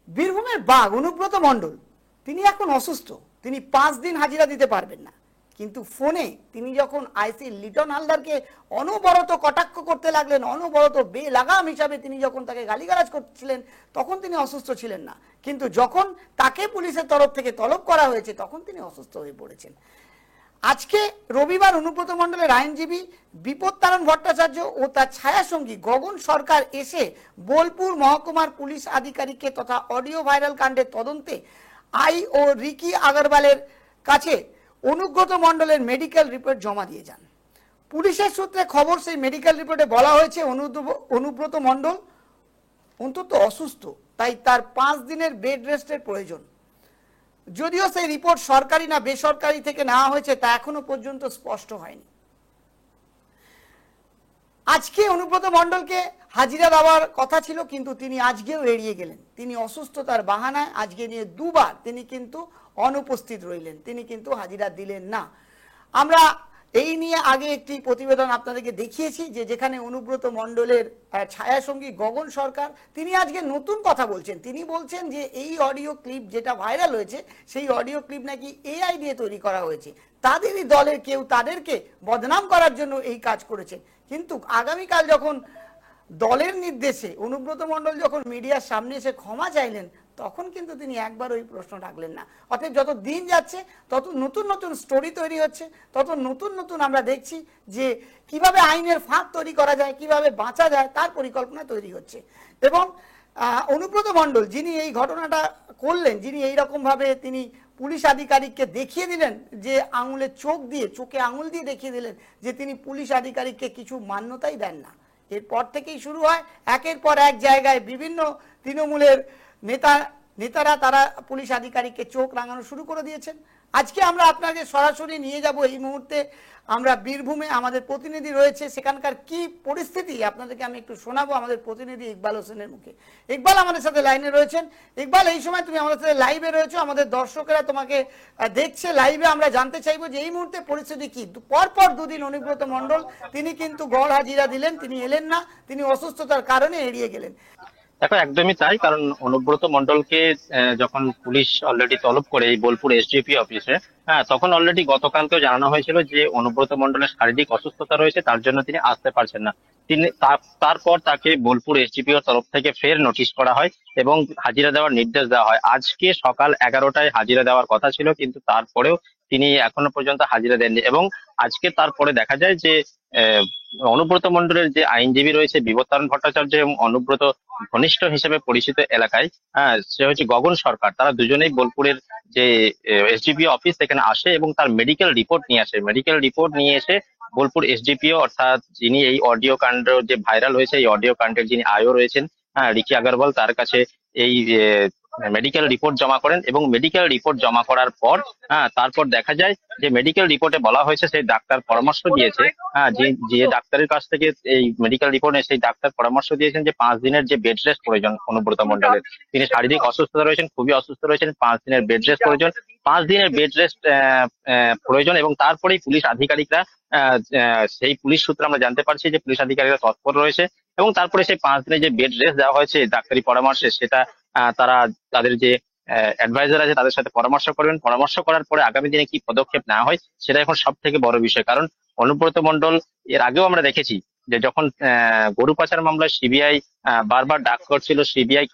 বীরভূমের বাঘ অনুব্রত মণ্ডল তিনি এখন অসুস্থ, তিনি 5 দিন হাজিরা দিতে পারবেন না। কিন্তু ফোনে তিনি যখন আইসি লিটন হালদারকে অনবরত কটাক্ষ করতে লাগলেন, অনবরত বেলাগাম হিসাবে তিনি যখন তাকে গালিগালাজ করছিলেন, তখন তিনি অসুস্থ ছিলেন না। কিন্তু যখন তাকে পুলিশের তরফ থেকে তলব করা হয়েছে তখন তিনি অসুস্থ হয়ে পড়েছেন। আজকে রবিবার অনুব্রত মণ্ডলের আইনজীবী বিপত্তারণ ভট্টাচার্য ও তার ছায়াসঙ্গী গগন সরকার এসে বোলপুর মহকুমার পুলিশ আধিকারিককে তথা অডিও ভাইরাল কাণ্ডের তদন্তে ও রিকি আগরওয়ালের কাছে অনুব্রত মণ্ডলের মেডিকেল রিপোর্ট জমা দিয়ে যান। পুলিশের সূত্রে খবর, সেই মেডিকেল রিপোর্টে বলা হয়েছে অনুব্রত মণ্ডল অন্তত অসুস্থ, তাই তার 5 দিনের বেড রেস্টের প্রয়োজন। যদিও সেই রিপোর্ট সরকারি না বেসরকারি থেকে নেওয়া হয়েছে তা এখনো পর্যন্ত স্পষ্ট হয়নি। আজকে অনুব্রত মণ্ডলকে হাজিরা দেওয়ার কথা ছিল, কিন্তু তিনি আজকেও এড়িয়ে গেলেন। তিনি অসুস্থতার বাহানায় আজকে নিয়ে 2 বার তিনি কিন্তু অনুপস্থিত রইলেন, তিনি কিন্তু হাজিরা দিলেন না। আমরা এই নিয়ে আগে একটি প্রতিবেদন আপনাদেরকে দেখিয়েছি যে যেখানে অনুব্রত মণ্ডলের ছায়াসঙ্গী গগন সরকার তিনি আজকে নতুন কথা বলছেন। তিনি বলছেন যে এই অডিও ক্লিপ যেটা ভাইরাল হয়েছে সেই অডিও ক্লিপ নাকি এআই দিয়ে তৈরি করা হয়েছে, তাদেরই দলের কেউ তাদেরকে বদনাম করার জন্য এই কাজ করেছেন। কিন্তু আগামীকাল যখন দলের নির্দেশে অনুব্রত মণ্ডল যখন মিডিয়ার সামনে এসে ক্ষমা চাইলেন তখন কিন্তু তিনি একবার ওই প্রশ্ন রাখলেন না। অতএব যত দিন যাচ্ছে তত নতুন নতুন স্টোরি তৈরি হচ্ছে, তত নতুন নতুন আমরা দেখছি যে কিভাবে আইনের ফাঁক তৈরি করা যায়, কিভাবে বাঁচা যায় তার পরিকল্পনা তৈরি হচ্ছে। এবং অনুব্রত মণ্ডল যিনি এই ঘটনাটা করলেন, যিনি এইরকমভাবে তিনি পুলিশ আধিকারিককে দেখিয়ে দিলেন যে আঙুলের চোখে আঙুল দিয়ে দেখিয়ে দিলেন যে তিনি পুলিশ আধিকারিককে কিছু মান্যতাই দেন না। এরপর থেকেই শুরু হয় একের পর এক জায়গায় বিভিন্ন তৃণমূলের নেতারা তারা পুলিশ আধিকারিককে চোখ রাঙানো শুরু করে দিয়েছেন। আজকে আমরা আপনাকে সরাসরি নিয়ে যাব এই মুহূর্তে আমরা বীরভূমে, আমাদের প্রতিনিধি রয়েছে, সেখানকার কি পরিস্থিতি আপনাদেরকে আমি একটু শোনাবো আমাদের প্রতিনিধি ইকবাল হোসেনের মুখে। ইকবাল আমাদের সাথে লাইনে রয়েছেন। ইকবাল, এই সময় তুমি আমাদের সাথে লাইভে রয়েছো, আমাদের দর্শকেরা তোমাকে দেখছে লাইভে। আমরা জানতে চাইবো যে এই মুহূর্তে পরিস্থিতি কি। পরপর 2 দিন অনুব্রত মণ্ডল তিনি কিন্তু গড় হাজিরা দিলেন, তিনি এলেন না, তিনি অসুস্থতার কারণে এড়িয়ে গেলেন। দেখো, একদমই তাই। কারণ অনুব্রত মণ্ডলকে যখন পুলিশ অলরেডি তলব করে এই বোলপুর এসডিপি অফিসে, তখন অলরেডি গতকালকেও জানানো হয়েছিল যে অনুব্রত মণ্ডলের শারীরিক অসুস্থতা রয়েছে, তার জন্য তিনি আসতে পারছেন না। তারপর তাকে বোলপুর এসডিপিওর তরফ থেকে ফের নোটিশ করা হয় এবং হাজিরা দেওয়ার নির্দেশ দেওয়া হয়। আজকে সকাল 11টায় হাজিরা দেওয়ার কথা ছিল, কিন্তু তারপরেও তিনি এখনো পর্যন্ত হাজিরা দেননি। এবং আজকে তারপরে দেখা যায় যে অনুব্রত মণ্ডলের যে আইনজীবী রয়েছে বিপত্তারণ ভট্টাচার্য এবং অনুব্রত ঘনিষ্ঠ হিসেবে পরিচিত এলাকায়, সে হচ্ছে গগন সরকার, তারা দুজনেই বোলপুরের যে এসডিপিও অফিস সেখানে আসে এবং তার মেডিকেল রিপোর্ট নিয়ে আসে। মেডিকেল রিপোর্ট নিয়ে এসে বোলপুর এসডিপিও অর্থাৎ যিনি এই অডিও কাণ্ড যে ভাইরাল হয়েছে এই অডিও কাণ্ডের যিনি আয়ও রয়েছেন রিকি আগরওয়াল, তার কাছে এই মেডিকেল রিপোর্ট জমা করেন। এবং মেডিকেল রিপোর্ট জমা করার পর তারপর দেখা যায় যে মেডিকেল রিপোর্টে বলা হয়েছে, সেই ডাক্তার পরামর্শ দিয়েছে, যে ডাক্তারের কাছ থেকে এই মেডিকেল রিপোর্ট সেই ডাক্তার পরামর্শ দিয়েছেন যে 5 দিনের যে বেড রেস্ট প্রয়োজন অনুব্রত মণ্ডলের। তিনি শারীরিক অসুস্থতা রয়েছেন, খুবই অসুস্থ রয়েছেন, 5 দিনের বেড রেস্ট প্রয়োজন। 5 দিনের বেড রেস্ট প্রয়োজন এবং তারপরেই পুলিশ আধিকারিকরা সেই পুলিশ সূত্রে আমরা জানতে পারছি যে পুলিশ আধিকারিকরা তৎপর রয়েছে এবং তারপরে সেই 5 দিনের যে বেড রেস্ট দেওয়া হয়েছে ডাক্তারি পরামর্শে, সেটা তারা তাদের যে অ্যাডভাইজার আছে তাদের সাথে পরামর্শ করবেন। পরামর্শ করার পরে আগামী দিনে কি পদক্ষেপ নেওয়া হয় সেটা এখন সব থেকে বড় বিষয়। কারণ অনুব্রত মণ্ডল এর আগেও আমরা দেখেছি যে যখন গরু পাচার মামলায় সিবিআই বারবার ডাক করছিল সিবিআই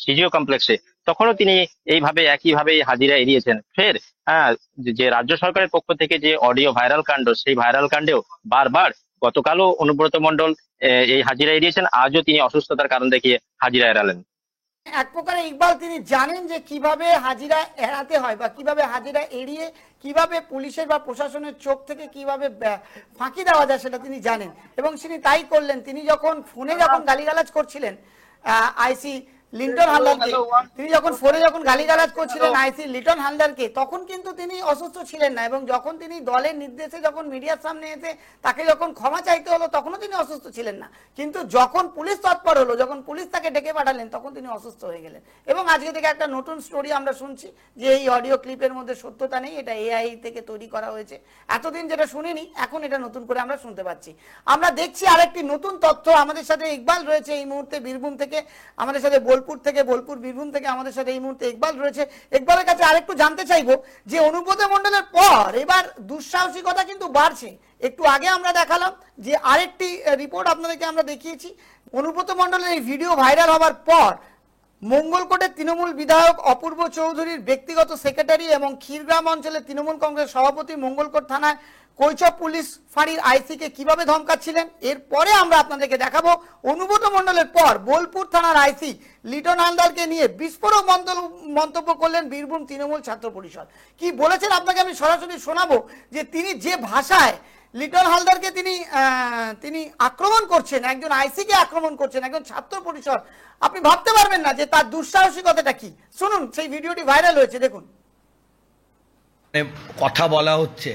সিজিও কমপ্লেক্সে, তখনও তিনি এইভাবে একইভাবে হাজিরা এড়িয়েছেন। ফের যে রাজ্য সরকারের পক্ষ থেকে যে অডিও ভাইরাল কাণ্ড, সেই ভাইরাল কাণ্ডেও বারবার গতকালও অনুব্রত মণ্ডল এই হাজিরা এড়িয়েছেন, আজও তিনি অসুস্থতার কারণ দেখিয়ে হাজিরা এড়ালেন। এক প্রকারে ইকবাল তিনি জানেন যে কিভাবে হাজিরা এড়াতে হয় বা কিভাবে হাজিরা এড়িয়ে কিভাবে পুলিশের বা প্রশাসনের চোখ থেকে কিভাবে ফাঁকি দেওয়া যায় সেটা তিনি জানেন এবং তিনি তাই করলেন। তিনি যখন ফোনে যখন গালিগালাজ করছিলেন আইসি লিটন হালদারকে, তিনি যখন ফোনে গালিগালাজ করছিলেন আইসি লিটন হালদারকে, তখন কিন্তু তিনি অসুস্থ ছিলেন না। এবং যখন তিনি দলের নির্দেশে যখন মিডিয়ার সামনে এসে তাকে যখন ক্ষমা চাইতে হলো তখনও তিনি অসুস্থ ছিলেন না। কিন্তু যখন পুলিশ তৎপর হলো, যখন পুলিশ তাকে ডেকে পাঠালেন, তখন তিনি অসুস্থ হয়ে গেলেন। এবং আজকে থেকে একটা নতুন স্টোরি আমরা শুনছি যে এই অডিও ক্লিপের মধ্যে সত্যতা নেই, এটা এআই থেকে তৈরি করা হয়েছে। এতদিন যেটা শুনিনি, এখন এটা নতুন করে আমরা শুনতে পাচ্ছি। আমরা দেখছি আরেকটি নতুন তথ্য। আমাদের সাথে ইকবাল রয়েছে এই মুহূর্তে বীরভূম থেকে, আমাদের সাথে বোলপুর থেকে, বোলপুর বীরভূম থেকে আমাদের সাথে এই মুহূর্তে ইকবাল রয়েছে। ইকবালের কাছে আরেকটু জানতে চাইবো যে অনুব্রত মণ্ডলের পর এবার দুঃসাহসিকতা কিন্তু বাড়ছে। একটু আগে আমরা দেখালাম যে আরেকটি রিপোর্ট আপনাদেরকে আমরা দেখিয়েছি, অনুব্রত মণ্ডলের এই ভিডিও ভাইরাল হওয়ার পর মঙ্গলকোটের তৃণমূল বিধায়ক অপূর্ব চৌধুরীর ব্যক্তিগত সেক্রেটারি এবং ক্ষীরগ্রাম অঞ্চলের তৃণমূল কংগ্রেস সভাপতি মঙ্গলকোট থানায় কৈচপ পুলিশ ফাঁড়ির আইসিকে কিভাবে ধমকাচ্ছিলেন। এরপরে আমরা আপনাদেরকে দেখাবো অনুব্রত মণ্ডলের পর বোলপুর থানার আইসি লিটন হালদারকে নিয়ে বিস্ফোরক মন্তব্য করলেন বীরভূম তৃণমূল ছাত্র পরিষদ। কি বলেছেন আপনাকে আমি সরাসরি শোনাবো, যে তিনি যে ভাষায় লিটন হালদারকে তিনি আক্রমণ করছেন, একজন আইসিকে আক্রমণ করছেন, একজন ছাত্র পরিষদ, আপনি ভাবতে পারবেন না যে তার দুঃসাহসিকতাটা কি। শুনুন, সেই ভিডিওটি ভাইরাল হয়েছে, দেখুন। কথা বলা হচ্ছে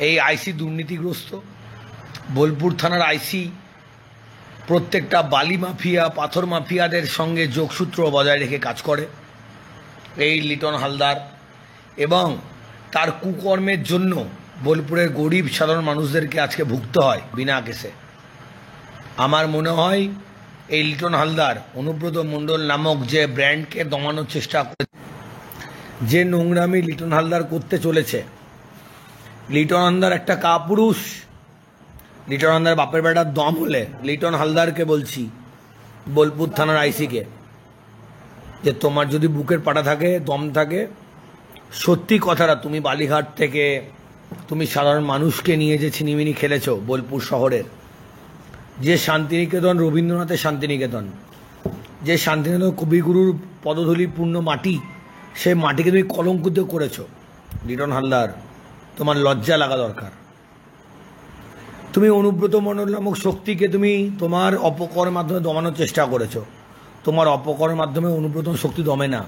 এই আইসি দুর্নীতিগ্রস্ত, বোলপুর থানার আইসি প্রত্যেকটা বালি মাফিয়া পাথর মাফিয়াদের সঙ্গে যোগসূত্র বজায় রেখে কাজ করে এই লিটন হালদার, এবং তার কুকর্মের জন্য বোলপুরের গরিব সাধারণ মানুষদেরকে আজকে ভুগতে হয় বিনা কেসে। আমার মনে হয় এই লিটন হালদার অনুব্রত মণ্ডল নামক যে ব্র্যান্ডকে দমানোর চেষ্টা করে, যে নোংরামি লিটন হালদার করতে চলেছে। লিটন হালদার একটা কাপুরুষ। লিটন হালদার বাপের বেটার দম হলে লিটন হালদারকে বলছি, বোলপুর থানার আইসিকে, যে তোমার যদি বুকের পাটা থাকে, দম থাকে, সত্যি কথাটা, তুমি বালিঘাট থেকে তুমি সাধারণ মানুষকে নিয়ে যে ছিনিমিনি খেলেছো বোলপুর শহরের, যে শান্তিনিকেতন, রবীন্দ্রনাথের শান্তিনিকেতন, যে শান্তিনিকেতন কবিগুরুর পদধূলি পূর্ণ মাটি, সেই মাটিকে তুমি কলঙ্কিত করেছো। লিটন হালদার, তোমার লজ্জা লাগা দরকার। তুমি অনুব্রত মণ্ডল নামক শক্তিকে তুমি তোমার অপকর্মের মাধ্যমে দমানোর চেষ্টা করেছো। তোমার অপকর্মের মাধ্যমে অনুব্রত শক্তি দমে না।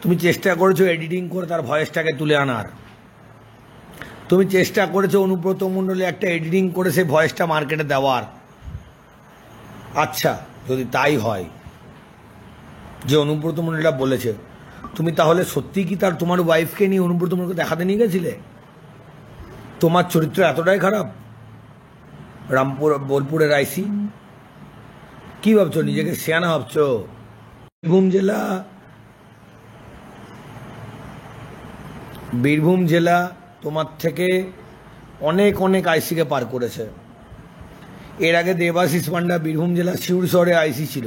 তুমি চেষ্টা করেছো এডিটিং করে তার ভয়েসটাকে তুলে আনার। তুমি চেষ্টা করেছো অনুব্রত মণ্ডলে একটা এডিটিং করে সেই ভয়েসটা মার্কেটে দেওয়ার। আচ্ছা, যদি তাই হয় যে অনুব্রত মণ্ডলটা বলেছে, তুমি তাহলে সত্যি কি তোমার ওয়াইফকে নিয়ে অনুব্রত মণ্ডলকে দেখাতে নিয়ে গেছিলে? তোমার চরিত্র এতটাই খারাপ? বোলপুরের আইসি, কি ভাবছো? নিজেকে সিয়ানা ভাবছো? বীরভূম জেলা তোমার থেকে অনেক অনেক আইসিকে পার করেছে। এর আগে দেবাশিস পান্ডা বীরভূম জেলা শিউর শহরে আইসি ছিল।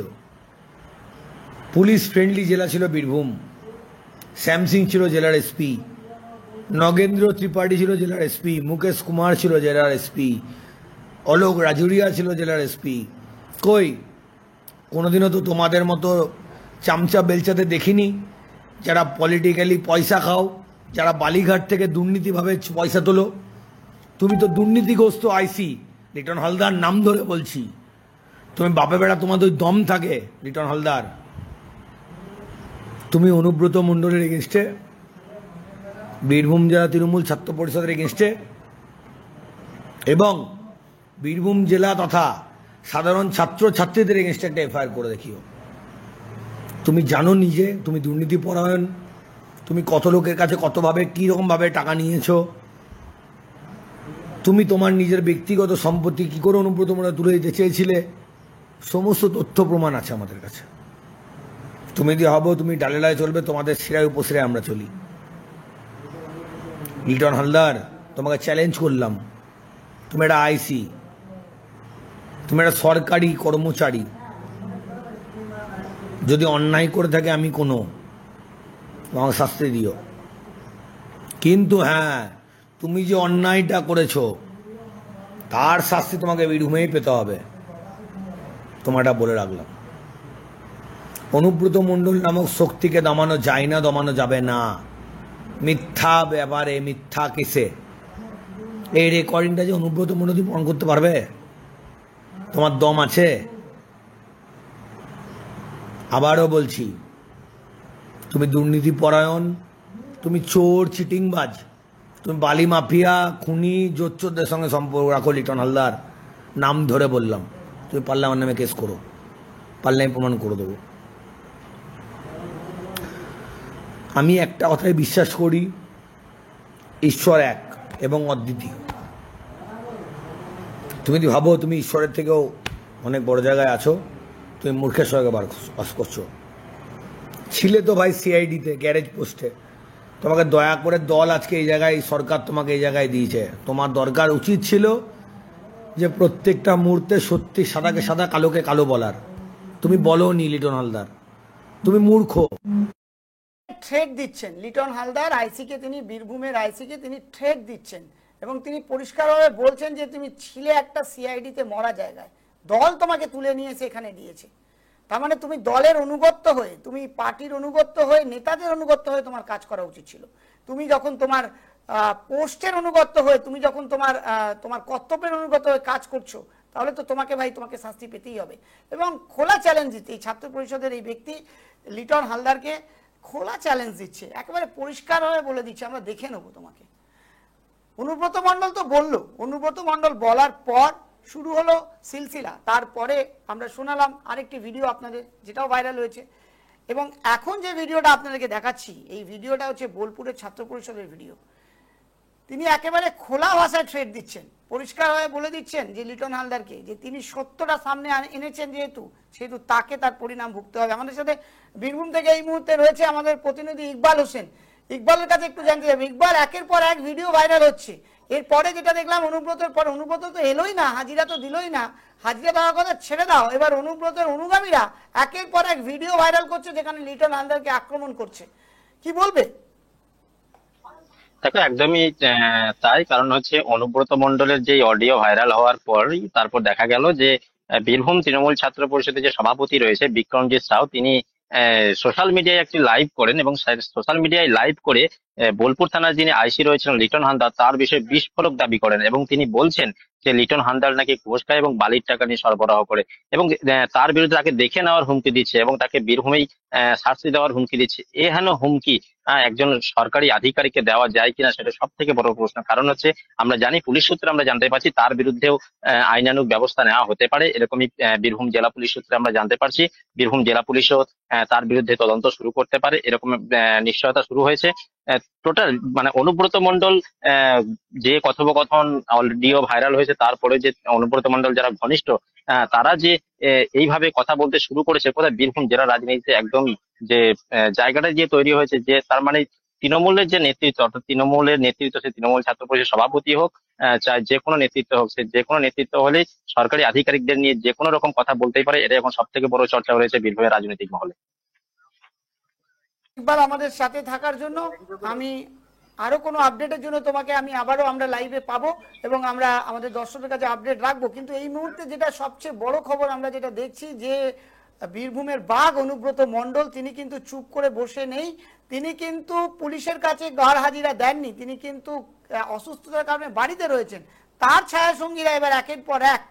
পুলিশ ফ্রেন্ডলি জেলা ছিল বীরভূম। শ্যাম সিং ছিল জেলার এসপি, নগেন্দ্র ত্রিপাঠী ছিল জেলার এসপি, মুকেশ কুমার ছিল জেলার এসপি, অলোক রাজুরিয়া ছিল জেলার এসপি। কই কোনোদিনও তো তোমাদের মতো চামচা বেলচাতে দেখিনি, যারা পলিটিক্যালি পয়সা খাও, যারা বালিঘাট থেকে দুর্নীতিভাবে পয়সা তোলো। তুমি তো দুর্নীতিগ্রস্ত আইসি লিটন হালদার, নাম ধরে বলছি। তুমি বাপে বেড়া, তোমাদের ওই দম থাকে লিটন হালদার। তুমি অনুব্রত মণ্ডলের এগেনস্টে, বীরভূম জেলা তৃণমূল ছাত্র পরিষদের এগেনস্টে এবং বীরভূম জেলা তথা সাধারণ ছাত্র ছাত্রীদের এগেনস্টে একটা এফআইআর করে দেখিও। তুমি জানো নিজে তুমি দুর্নীতি পরায়ণ, তুমি কত লোকের কাছে কতভাবে কীরকমভাবে টাকা নিয়েছো, তুমি তোমার নিজের ব্যক্তিগত সম্পত্তি কী করে অনুব্রত মণ্ডল তুলে দিতে চেয়েছিলে, সমস্ত তথ্য প্রমাণ আছে আমাদের কাছে। তুমি যদি ভাবো তুমি ডালেলায় চলবে, তোমাদের শিরায় উপশিরায় আমরা চলি। লিটন হালদার, তোমাকে চ্যালেঞ্জ করলাম। তুমি একটা আইসি, তুমি একটা সরকারি কর্মচারী। যদি অন্যায় করে থাকে আমি কোনো, আমাকে শাস্তি দিও। কিন্তু হ্যাঁ, তুমি যে অন্যায়টা করেছো তার শাস্তি তোমাকে বীরভূমেই পেতে হবে, তোমারটা বলে রাখলাম। অনুব্রত মণ্ডল নামক শক্তিকে দমানো যায় না, দমানো যাবে না। মিথ্যা ব্যাপারে, মিথ্যা কেসে এই রেকর্ডিংটা যে অনুব্রত মণ্ডল প্রমাণ করতে পারবে? তোমার দম আছে? আবারও বলছি, তুমি দুর্নীতি পরায়ণ, তুমি চোর চিটিংবাজ, তুমি বালি মাফিয়া খুনি জোচ্চোরদের সঙ্গে সম্পর্ক রাখো লিটন হালদার। নাম ধরে বললাম, তুমি পারলে আমার নামে কেস করো, পারলে আমি প্রমাণ করে দেবো। আমি একটা কথায় বিশ্বাস করি, ঈশ্বর এক এবং অদ্বিতীয়। তুমি যদি ভাবো তুমি ঈশ্বরের থেকেও অনেক বড় জায়গায় আছো, তুমি মূর্খের সঙ্গে বাস করছো। ছিলে তো ভাই সিআইডিতে, গ্যারেজ পোস্টে। তোমাকে দয়া করে দল আজকে এই জায়গায়, সরকার তোমাকে এই জায়গায় দিয়েছে। তোমার দরকার উচিত ছিল যে প্রত্যেকটা মুহূর্তে সত্যি সাদাকে সাদা কালোকে কালো বলার। তুমি বলোনি লিটন হালদার, তুমি মূর্খ। থ্রেট দিচ্ছেন লিটন হালদার আইসিকে, তিনি বীরভূমের আইসিকে তিনি থ্রেট দিচ্ছেন এবং তিনি পরিষ্কারভাবে বলছেন যে তুমি ছিলে একটা সিআইডিতে মরা জায়গায়, দল তোমাকে তুলে নিয়ে এসে এখানে দিয়েছে। তার মানে তুমি দলের অনুগত্য হয়ে, তুমি পার্টির অনুগত্য হয়ে, নেতাদের অনুগত্য হয়ে তোমার কাজ করা উচিত ছিল। তুমি যখন তোমার পোস্টের অনুগত্য হয়ে, তুমি যখন তোমার কর্তব্যের অনুগত হয়ে কাজ করছো, তাহলে তো তোমাকে শাস্তি পেতেই হবে। এবং খোলা চ্যালেঞ্জ দিচ্ছে এই ছাত্র পরিষদের এই ব্যক্তি লিটন হালদারকে, খোলা চ্যালেঞ্জ দিচ্ছে, একেবারে পরিষ্কারভাবে বলে দিচ্ছে আমরা দেখে নেবো তোমাকে। অনুব্রত মণ্ডল তো বললো, অনুব্রত মণ্ডল বলার পর শুরু হলো সিলসিলা। তারপরে আমরা শোনালাম আরেকটি ভিডিও আপনাদের, যেটাও ভাইরাল হয়েছে। এবং এখন যে ভিডিওটা আপনাদেরকে দেখাচ্ছি, এই ভিডিওটা হচ্ছে বোলপুরের ছাত্র পরিষদের ভিডিও। তিনি একেবারে খোলা ভাষায় থ্রেট দিচ্ছেন, পরিষ্কারভাবে বলে দিচ্ছেন যে লিটন হালদারকে, যে তিনি সত্যটা সামনে এনেছেন সেহেতু তাকে তার পরিণাম ভুগতে হবে। আমাদের সাথে বীরভূম থেকে এই মুহূর্তে রয়েছে আমাদের প্রতিনিধি ইকবাল হোসেন। ইকবালের কাছে একটু জানতে চাইব, ইকবাল, একের পর এক ভিডিও ভাইরাল হচ্ছে, এরপরে যেটা দেখলাম অনুব্রতের পর, অনুব্রত তো এলোই না, হাজিরা তো দিলই না, হাজিরা দেওয়ার কথা ছেড়ে দাও, এবার অনুব্রতের অনুগামীরা একের পর এক ভিডিও ভাইরাল করছে যেখানে লিটন হালদারকে আক্রমণ করছে, কি বলবে? দেখো, একদমই তাই। কারণ হচ্ছে অনুব্রত মণ্ডলের যে অডিও ভাইরাল হওয়ার পর তারপর দেখা গেল যে বীরভূম তৃণমূল ছাত্র পরিষদের যে সভাপতি রয়েছে বিক্রমজিৎ সাউ, তিনি সোশ্যাল মিডিয়ায় একটি লাইভ করেন এবং সোশ্যাল মিডিয়ায় লাইভ করে বোলপুর থানার যিনি আইসি রয়েছেন লিটন হালদার, তার বিষয়ে বিস্ফোরক দাবি করেন এবং তিনি বলছেন যে লিটন হালদার নাকি ঘুষ খায় এবং বালির টাকা নিয়ে সরবরাহ করে এবং তার বিরুদ্ধে তাকে দেখে নেওয়ার হুমকি দিচ্ছে এবং তাকে বীরভূমেই শাস্তি দেওয়ার হুমকি দিচ্ছে। এ হেন হুমকি একজন সরকারি আধিকারিককে দেওয়া যায় কিনা সেটা সব থেকে বড় প্রশ্ন। কারণ হচ্ছে আমরা জানি, পুলিশ সূত্রে আমরা জানতে পারছি তার বিরুদ্ধেও আইনানুগ ব্যবস্থা নেওয়া হতে পারে, এরকমই বীরভূম জেলা পুলিশ সূত্রে আমরা জানতে পারছি। বীরভূম জেলা পুলিশও তার বিরুদ্ধে তদন্ত শুরু করতে পারে, এরকম নিশ্চয়তা শুরু হয়েছে। টোটাল মানে অনুব্রত মণ্ডল যে কথোপকথন অডিও ভাইরাল হয়েছে, তারপরে যে অনুব্রত মণ্ডল যারা ঘনিষ্ঠ তারা যে এইভাবে কথা বলতে শুরু করেছে, কোথায় বীরভূম জেলা রাজনীতিতে একদম যে জায়গাটা যে তৈরি হয়েছে, যে তার মানে তৃণমূলের যে নেতৃত্ব, অর্থাৎ তৃণমূলের নেতৃত্ব, সে তৃণমূল ছাত্র পরিষদের সভাপতি হোক, চাই যে কোনো নেতৃত্ব হোক, সে যে কোনো নেতৃত্ব হলেই সরকারি আধিকারিকদের নিয়ে যে কোনো রকম কথা বলতেই পারে। এটা এখন সব থেকে বড় চর্চা রয়েছে বীরভূমের রাজনৈতিক মহলে। একবার আমাদের সাথে থাকার জন্য, আমি আরো কোনো আপডেটের জন্য তোমাকে আমরা লাইভে পাবো এবং আমরা আমাদের দর্শকদের কাছে আপডেট রাখবো। কিন্তু এই মুহূর্তে যেটা সবচেয়ে বড় খবর আমরা যেটা দেখছি, যে বীরভূমের বাঘ অনুব্রত মণ্ডল তিনি কিন্তু চুপ করে বসে নেই, তিনি কিন্তু পুলিশের কাছে গড় হাজিরা দেননি, তিনি কিন্তু অসুস্থতার কারণে বাড়িতে রয়েছেন। তার ছায়া সঙ্গীরা এবার একের পর এক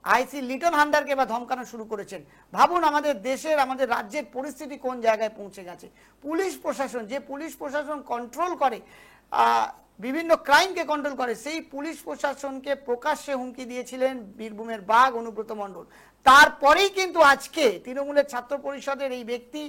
আইসি লিটন হালদারকে এবার ধমকানো শুরু করেছেন। ভাবুন আমাদের দেশের, আমাদের রাজ্যের পরিস্থিতি কোন জায়গায় পৌঁছে গেছে। পুলিশ প্রশাসন, যে পুলিশ প্রশাসন কন্ট্রোল করে বিভিন্ন ক্রাইমকে কন্ট্রোল করে, সেই পুলিশ প্রশাসনকে প্রকাশ্যে হুমকি দিয়েছিলেন বীরভূমের বাঘ অনুব্রত মণ্ডল। তারপরেই কিন্তু আজকে তৃণমূলের ছাত্র পরিষদের এই ব্যক্তি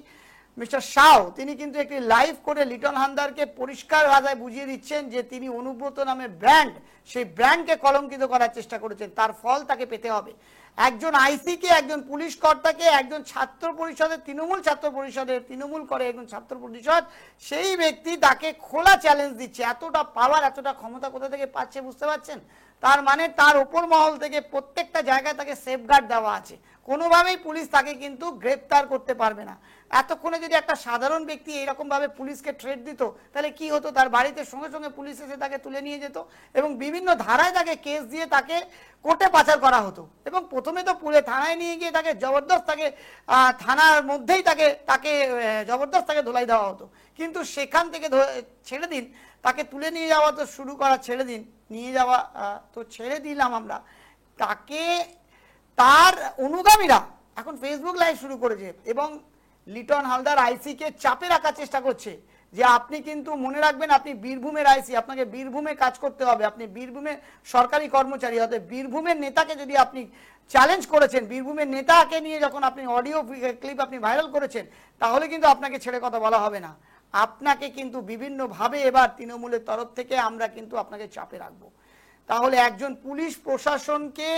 মিস্টার সাউ, তিনি কিন্তু একটি লাইভ করে লিটন হালদারকে পরিষ্কার ভাষায় বুঝিয়ে দিচ্ছেন যে তিনি অনুব্রত নামের ব্র্যান্ড, সেই ব্র্যান্ডকে কলঙ্কিত করার চেষ্টা করেছেন, তার ফল তাকে পেতে হবে। একজন আইসিকে, একজন পুলিশ কর্তাকে, একজন ছাত্র পরিষদের, তৃণমূল ছাত্র পরিষদের, তৃণমূল করে একজন ছাত্র পরিষদ, সেই ব্যক্তি তাকে খোলা চ্যালেঞ্জ দিচ্ছে। এতটা পাওয়ার, এতটা ক্ষমতা কোথা থেকে পাচ্ছে বুঝতে পারছেন? তার মানে তার উপর মহল থেকে প্রত্যেকটা জায়গায় তাকে সেফগার্ড দেওয়া আছে, কোনোভাবেই পুলিশ তাকে কিন্তু গ্রেপ্তার করতে পারবে না। এতক্ষণে যদি একটা সাধারণ ব্যক্তি এইরকম ভাবে পুলিশকে থ্রেট দিত, তাহলে কি হতো? তার বাড়িতে সঙ্গে সঙ্গে পুলিশ এসে তাকে তুলে নিয়ে যেত এবং বিভিন্ন ধারায় তাকে কেস দিয়ে তাকে কোর্টে পাচার করা হতো। এবং প্রথমে তো থানায় নিয়ে গিয়ে তাকে জবরদস্ত, থানার মধ্যেই তাকে জবরদস্ত ধোলাই দেওয়া হতো। কিন্তু সেখান থেকে ছেড়ে দিন, তাকে তুলে নিয়ে যাওয়া তো শুরু করা, ছেড়ে দিন, নিয়ে যাওয়া তো ছেড়ে দিলাম আমরা, তাকে তার অনুগামীরা এখন ফেসবুক লাইভ শুরু করেছে এবং লিটন হালদার আইসিকে চাপে রাখার চেষ্টা করছে যে আপনি কিন্তু মনে রাখবেন, আপনি বীরভূমের আইসি, আপনাকে বীরভূমে কাজ করতে হবে, আপনি বীরভূমের সরকারি কর্মচারী, হতে বীরভূমের নেতাকে যদি আপনি চ্যালেঞ্জ করেছেন, বীরভূমের নেতাকে নিয়ে যখন আপনি অডিও ক্লিপ আপনি ভাইরাল করেছেন, তাহলে কিন্তু আপনাকে ছেড়ে কথা বলা হবে না। আপনাকে কিন্তু বিভিন্নভাবে এবার তৃণমূলের তরফ থেকে আমরা কিন্তু আপনাকে চাপে রাখবো। তাহলে একজন পুলিশ প্রশাসনকে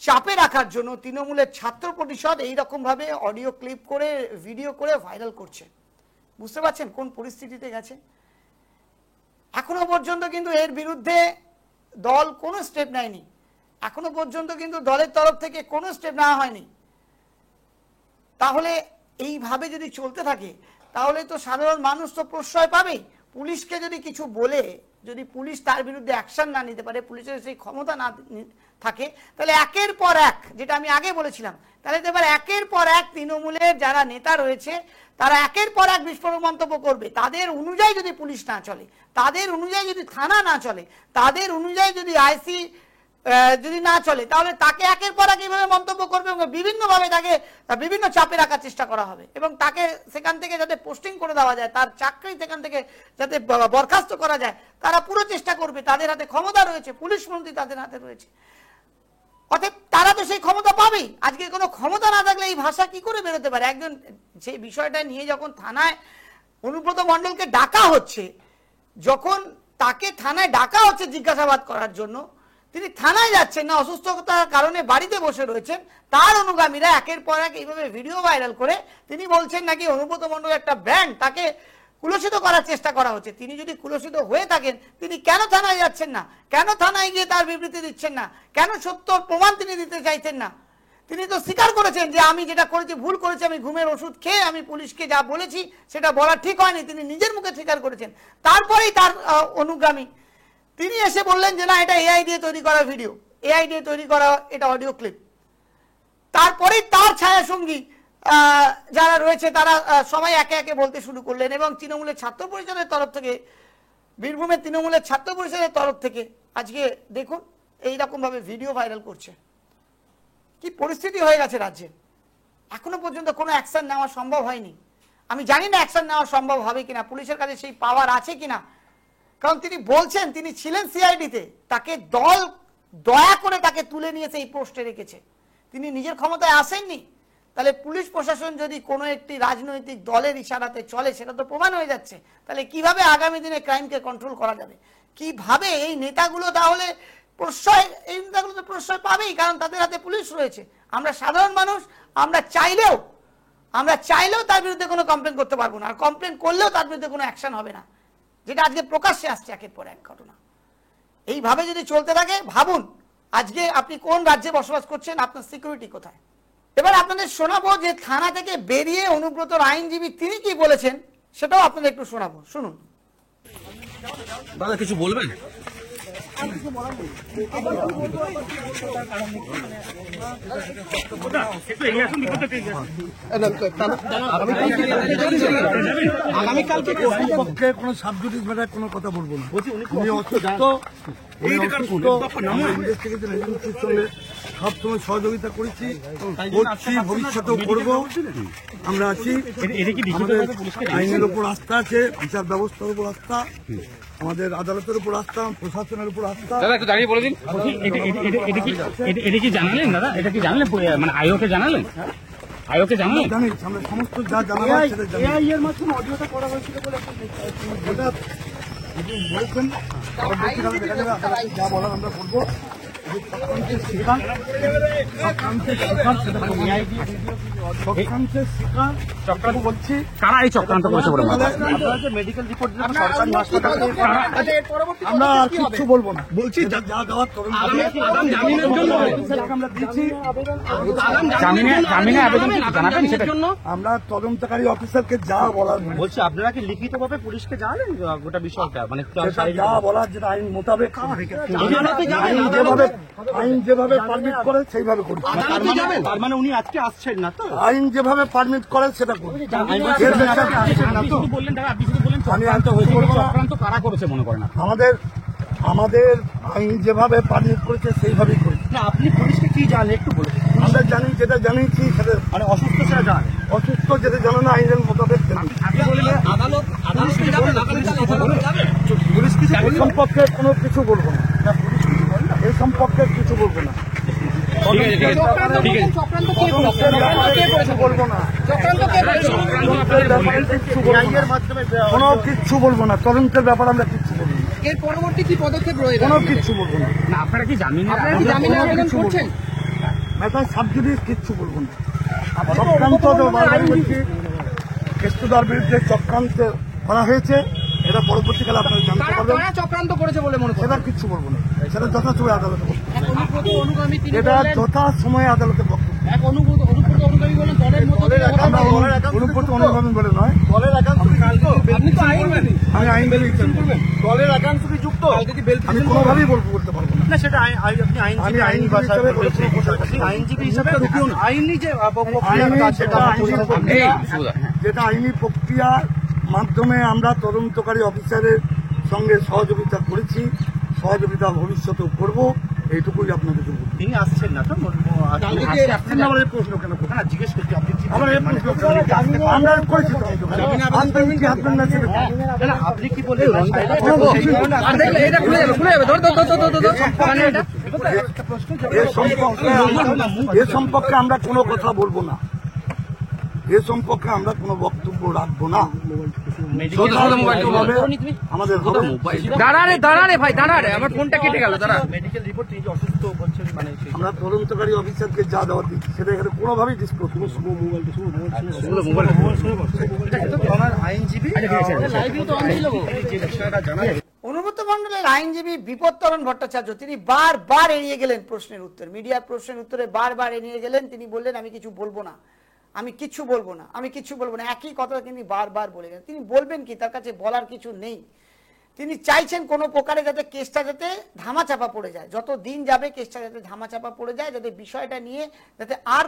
চাপে রাখার জন্য তৃণমূলের ছাত্র পরিষদ এইরকম ভাবে অডিও ক্লিপ করে ভিডিও করে ভাইরাল করছে। বুঝতে পারছেন কোন পরিস্থিতিতে গেছে? এখনো পর্যন্ত কিন্তু এর বিরুদ্ধে দল কোনো স্টেপ নেয়নি, এখনো পর্যন্ত কিন্তু দলের তরফ থেকে কোনো স্টেপ নেওয়া হয়নি। তাহলে এইভাবে যদি চলতে থাকে তাহলে তো সাধারণ মানুষ তো প্রশ্রয় পাবেই। পুলিশকে যদি কিছু বলে যদি পুলিশ তার বিরুদ্ধে অ্যাকশন না নিতে পারে, পুলিশের সেই ক্ষমতা না থাকে, তাহলে একের পর এক, যেটা আমি আগে বলেছিলাম, তাহলে এবার একের পর এক তৃণমূলের যারা নেতা রয়েছে তারা একের পর এক বিস্ফোরক মন্তব্য করবে। তাদের অনুযায়ী যদি পুলিশ না চলে, তাদের অনুযায়ী যদি থানা না চলে, তাদের অনুযায়ী যদি আইসি যদি না চলে, তাহলে তাকে একের পর এক এইভাবে মন্তব্য করবে এবং বিভিন্নভাবে তাকে বিভিন্ন চাপে রাখার চেষ্টা করা হবে এবং তাকে সেখান থেকে যাতে পোস্টিং করে দেওয়া যায়, তার চাকরি সেখান থেকে যাতে বরখাস্ত করা যায়, তারা পুরো চেষ্টা করবে। তাদের হাতে ক্ষমতা রয়েছে, পুলিশ মন্ত্রী তাদের হাতে রয়েছে, অতএব তারা তো সেই ক্ষমতা পাবেই। আজকে কোনো ক্ষমতা না থাকলে এই ভাষা কি করে বেরোতে পারে? একজন সেই বিষয়টা নিয়ে যখন থানায় অনুব্রত মণ্ডলকে ডাকা হচ্ছে, যখন তাকে থানায় ডাকা হচ্ছে জিজ্ঞাসাবাদ করার জন্য, তিনি থানায় যাচ্ছেন না, অসুস্থতার কারণে বাড়িতে বসে রয়েছেন, তার অনুগামীরা একের পর এক এইভাবে ভিডিও ভাইরাল করে তিনি বলছেন নাকি অনুব্রত মণ্ডল একটা ব্র্যান্ড, তাকে কুলসিত করার চেষ্টা করা হচ্ছে। তিনি যদি কুলসিত হয়ে থাকেন তিনি কেন থানায় যাচ্ছেন না? কেন থানায় গিয়ে তার বিবৃতি দিচ্ছেন না? কেন সত্যর প্রমাণ তিনি দিতে চাইছেন না? তিনি তো স্বীকার করেছেন যে আমি যেটা করেছি ভুল করেছি, আমি ঘুমের ওষুধ খেয়ে আমি পুলিশকে যা বলেছি সেটা বলা ঠিক হয়নি, তিনি নিজের মুখে স্বীকার করেছেন। তারপরেই তার অনুগামী তিনি এসে বললেন যে না এটা এআই দিয়ে তৈরি করা ভিডিও, এআই দিয়ে তৈরি করা এটা অডিও ক্লিপ। তারপরেই তার ছায়া সঙ্গী যারা রয়েছে তারা সবাই একে একে বলতে শুরু করলেন এবং তৃণমূলের ছাত্র পরিষদের তরফ থেকে, বীরভূমের তৃণমূলের ছাত্র পরিষদের তরফ থেকে আজকে দেখুন এইরকম ভাবে ভিডিও ভাইরাল করছে। কি পরিস্থিতি হয়ে গেছে রাজ্যে, এখনো পর্যন্ত কোনো অ্যাকশন নেওয়া সম্ভব হয়নি। আমি জানি না অ্যাকশন নেওয়া সম্ভব হবে কিনা, পুলিশের কাছে সেই পাওয়ার আছে কিনা, কারণ তিনি বলছেন তিনি ছিলেন সিআইডিতে, তাকে দল দয়া করে তাকে তুলে নিয়েছে এই পোস্টে রেখেছে, তিনি নিজের ক্ষমতায় আসেননি। তাহলে পুলিশ প্রশাসন যদি কোনো একটি রাজনৈতিক দলের ইশারাতে চলে সেটা তো প্রমাণ হয়ে যাচ্ছে। তাহলে কিভাবে আগামী দিনে ক্রাইমকে কন্ট্রোল করা যাবে? কিভাবে এই নেতাগুলো তাহলে প্রশ্রয়, এই নেতাগুলো তো প্রশ্রয় পাবেই, কারণ তাদের হাতে পুলিশ রয়েছে। আমরা সাধারণ মানুষ, আমরা চাইলেও তার বিরুদ্ধে কোনো কমপ্লেন করতে পারবো না, আর কমপ্লেন করলেও তার বিরুদ্ধে কোনো অ্যাকশন হবে না, যেটা আজকে প্রকাশ্যে আসছে একের পর এক ঘটনা। এইভাবে যদি চলতে থাকে ভাবুন আজকে আপনি কোন রাজ্যে বসবাস করছেন, আপনার সিকিউরিটি কোথায়? এবার আপনাদের শোনাবো যে থানা থেকে বেরিয়ে অনুব্রতর আইনজীবী তিনি কি বলেছেন, সেটাও আপনাদের একটু শোনাবো, শুনুন। দাদা কিছু বলবেন? আগামীকালকে পক্ষে কোনো সাবজুডিস ম্যাটার কোনো কথা বলবো না। ইনভেস্টিগেশন এজেন্সির সঙ্গে সবসময় সহযোগিতা করেছি, করছি, ভবিষ্যতেও করবো। আমরা আছি, আমাদের আইনের উপর আস্থা আছে, বিচার ব্যবস্থার উপর আস্থা, আমাদের আদালতের উপর আস্থা, প্রশাসনের উপর আস্থা। দাদা একটু দাঁড়িয়ে বলে দিন, এটা কি জানালেন দাদা? এটা কি জানলেন মানে আয়োকে জানালেন? আয়োকে জানালেন? জানি আমরা সমস্ত যা জানাবার সেটা জানি। এর মাধ্যমে অডিওটা করা হয়েছিল বলে যেটা বলছেন দেখা যাবে, যা বলার আমরা করবো। বলছি কারা এই চক্রান্ত করেছে বলে মেডিকেল রিপোর্ট সরকারি হাসপাতালে আমরা আর কিছু বলবো না। বলছি যা দেওয়ার আমরা দিচ্ছি, জামিনে আবেদন জানাবেন সেটার জন্য আমরা তদন্তকারী অফিসারকে যা বলার বলছি। আপনারা কি লিখিতভাবে পুলিশকে জানালেন গোটা বিষয়টা, মানে যা বলার যেটা আইন মোতাবেক, আইন যেভাবে পারমিট করে সেইভাবে করি। তার মানে উনি আজকে আসছেন না তো? আইন যেভাবে পারমিট করে সেটা করি। আমি চক্রান্ত কারা করেছে মনে করেন? আমাদের আইন যেভাবে পারমিট করেছে সেইভাবেই করি। না আপনি পুলিশকে কি জানেন একটু বলুন। আমরা জানি, যেটা জানিয়েছি সেটা, মানে অসুস্থ সেটা জানেন, অসুস্থ যেটা জানো না আইনের মোতাবেক জানি। পুলিশ কিছু এই সম্পর্কে কোনো কিছু বলবো না, এই সম্পর্কে কিছু বলবো না, বলবো না, কোনো কিচ্ছু বলবো না। তদন্তের ব্যাপার আমরা কিচ্ছু বলবো না। এর পরবর্তী কি পদক্ষেপ রয়েছে? কোনো কিচ্ছু বলবো না। আপনারা কি জামিনে আবেদন করছেন? মেটার সাবজুডিস কিচ্ছু বলবো না। চক্রান্ত বারবার বলছি, কেষ্টদার বিরুদ্ধে চক্রান্ত করা হয়েছে, এটা পরবর্তীকালে আপনারা জানতে পারবেন। চক্রান্ত করেছে বলে মনে সেটা কিচ্ছু বলবো না, সেটা যথাসময়ে আদালতে বক্তব্য, এটা যথা সময়ে আদালতে বক্তব্য। আমরা অনুব্রত অনুগামী বলে নয়, আমি আইনজীবী, আমি কোনোভাবেই বলতে পারবো না। আমি আইনজীবী হিসাবে যেটা আইনি প্রক্রিয়ার মাধ্যমে আমরা তদন্তকারী অফিসারের সঙ্গে সহযোগিতা করেছি, সহযোগিতা ভবিষ্যতেও করব, এইটুকুই আপনাদের বলবো। তিনি আসছেন না তো? আমাদের প্রশ্ন কেন করছেন? জিজ্ঞেস করছি, আমরা করেছি আপনি কি বলবেন? এ সম্পর্কে আমরা কোনো কথা বলবো না, এ সম্পর্কে আমরা কোনো বক্তব্য রাখবো না। আমাদের দাঁড়ারে ভাই, দাঁড়ারে, আমার ফোনটা কেটে গেল। দাঁড়া, মেডিকেল রিপোর্ট তিনি অসুস্থ বলছেন, মানে আমরা তদন্তকারী অফিসারকে যা দেওয়া দিচ্ছি সেটা এখানে কোনোভাবেই ডিসক্লোজ করবো। অনুব্রত মণ্ডলের আইনজীবী বিপত্তরণ ভট্টাচার্য তিনি বারবার এড়িয়ে গেলেন প্রশ্নের উত্তর, মিডিয়ার প্রশ্নের উত্তরে বারবার এড়িয়ে গেলেন। তিনি বললেন আমি কিছু বলবো না, আমি কিচ্ছু বলবো না, আমি কিচ্ছু বলবো না, একই কথা তিনি বারবার বলে গেলেন। তিনি বলবেন কি? তার কাছে বলার কিছু নেই। তিনি চাইছেন কোনো প্রকারে যাতে কেসটা যাতে ধামাচাপা পড়ে যায়, যত দিন যাবে কেসটা যাতে ধামাচাপা পড়ে যায়, যাতে বিষয়টা নিয়ে যাতে আর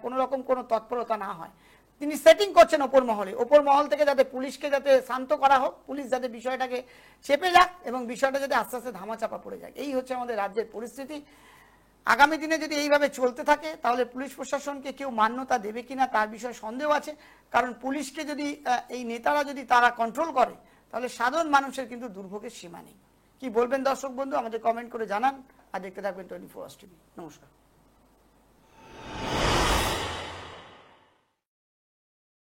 কোনো রকম কোনো তৎপরতা না হয়। তিনি সেটিং করছেন ওপর মহলে, ওপর মহল থেকে যাতে পুলিশকে যাতে শান্ত করা হোক, পুলিশ যাতে বিষয়টাকে চেপে যাক এবং বিষয়টা যাতে আস্তে আস্তে ধামাচাপা পড়ে যায়। এই হচ্ছে আমাদের রাজ্যের পরিস্থিতি। আগামী দিনে যদি এইভাবে চলতে থাকে তাহলে পুলিশ প্রশাসনকে কেউ মান্যতা দেবে কিনা তার বিষয়ে সন্দেহ আছে। কারণ পুলিশকে যদি এই নেতারা যদি তারা কন্ট্রোল করে তাহলে সাধারণ মানুষের কিন্তু দুর্ভোগের সীমা নেই। কি বলবেন দর্শক বন্ধু? আমাদের কমেন্ট করে জানান। আর দেখতে থাকবেন 24 আওয়ার্স টিভি। নমস্কার।